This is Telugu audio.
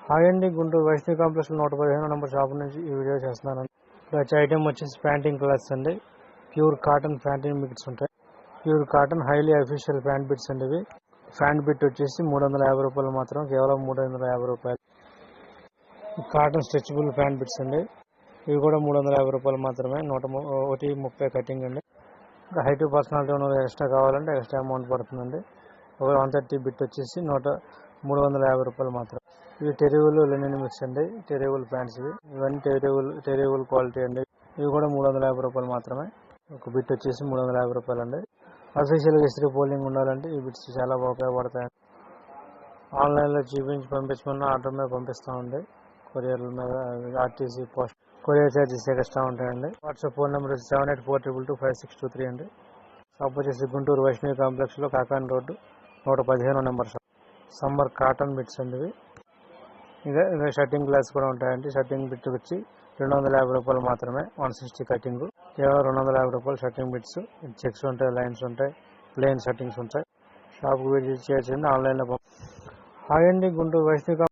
హాయ్ అండి, Guntur Vaishnavi complex 115 number shop నుంచి ఈ వీడియో చేస్తున్నాను. ఇక్కడ వచ్చే ఐటమ్ వచ్చేసి ప్యాంటింగ్ క్లాత్స్ అండి. ప్యూర్ కాటన్ ప్యాంటింగ్ బిట్స్ ఉంటాయి. Pure cotton highly official pant bits అండి. ఇవి ప్యాంట్ బిట్ వచ్చేసి 350 రూపాయలు మాత్రం, కేవలం 350 రూపాయలు. కాటన్ స్ట్రెచబుల్ ప్యాంట్ బిట్స్ అండి. ఇవి కూడా 350 రూపాయలు మాత్రమే. 130 కటింగ్ అండి. ఇంకా హైట్ పర్సనాలిటీ ఉన్న ఎక్స్ట్రా కావాలంటే ఎక్స్ట్రా అమౌంట్ పడుతుందండి. ఒక 130 బిట్ వచ్చేసి 350 రూపాయలు మాత్రం. ఇవి టెరివుల్ లెనిన్ మిక్స్ అండి. టెరివుల్ ప్యాంట్స్ ఇవన్నీ టెరివుల్ క్వాలిటీ అండి. ఇవి కూడా 350 రూపాయలు మాత్రమే. ఒక బిట్ వచ్చేసి 350 రూపాయలు అండి. అఫీషియల్గా ఇస్త్రీ పోలింగ్ ఉండాలంటే ఈ బిట్స్ చాలా బాగా ఉపయోగపడతాయి. ఆన్లైన్లో చూపించి పంపించమన్నా ఆర్డర్ మీద పంపిస్తామండి. కొరియర్ల మీద RTC post courier charges extra ఉంటాయండి. వాట్సాప్ ఫోన్ నెంబర్ 7842225623 అండి. షాప్ వచ్చేసి గుంటూరు వైష్ణవి కాంప్లెక్స్లో Kakani road 115 number shop. Summer cotton bits అండి. ఇవి ఇదే షర్టింగ్ గ్లాస్ కూడా ఉంటాయండి. షర్టింగ్ బిట్ వచ్చి 250 రూపాయలు మాత్రమే. 160 కటింగ్, కేవలం 250 రూపాయలు షర్టింగ్ బిట్స్. చెక్స్ ఉంటాయి, లైన్స్ ఉంటాయి, ప్లెయిన్ షర్టింగ్స్ ఉంటాయి. షాప్కి విజిట్ చేయొచ్చండి. ఆన్లైన్లో హాయ్ అండి, గుంటూరు వైష్ణవి